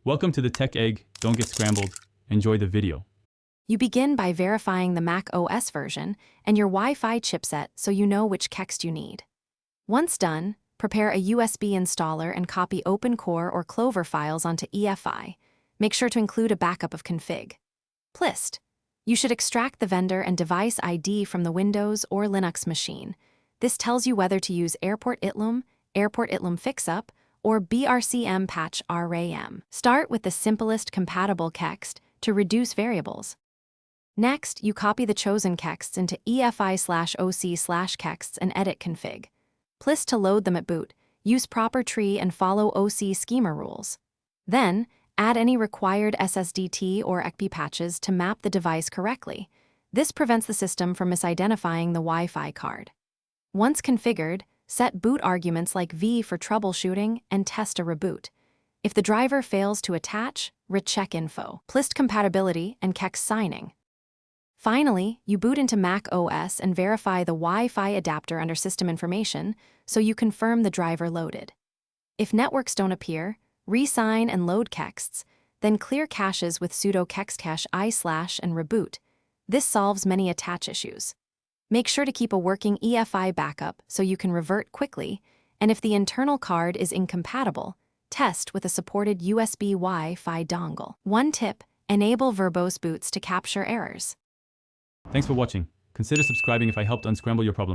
Welcome to the Tech Egg. Don't get scrambled. Enjoy the video. You begin by verifying the Mac OS version and your Wi-Fi chipset so you know which kext you need. Once done, prepare a USB installer and copy OpenCore or Clover files onto EFI. Make sure to include a backup of config. Plist. You should extract the vendor and device ID from the Windows or Linux machine. This tells you whether to use Airport ITLM Fixup, or BRCM patch RAM. Start with the simplest compatible kext to reduce variables. Next, you copy the chosen kexts into EFI/OC/kexts and edit config. Plist to load them at boot. Use proper tree and follow OC schema rules. Then, add any required SSDT or ECP patches to map the device correctly. This prevents the system from misidentifying the Wi-Fi card. Once configured, set boot arguments like V for troubleshooting and test a reboot. If the driver fails to attach, recheck info. Plist compatibility and kext signing. Finally, you boot into Mac OS and verify the Wi-Fi adapter under System Information so you confirm the driver loaded. If networks don't appear, re-sign and load kexts, then clear caches with sudo kextcache i/ and reboot. This solves many attach issues. Make sure to keep a working EFI backup so you can revert quickly, and if the internal card is incompatible, test with a supported USB Wi-Fi dongle. One tip: enable verbose boots to capture errors. Thanks for watching. Consider subscribing if I helped unscramble your problems.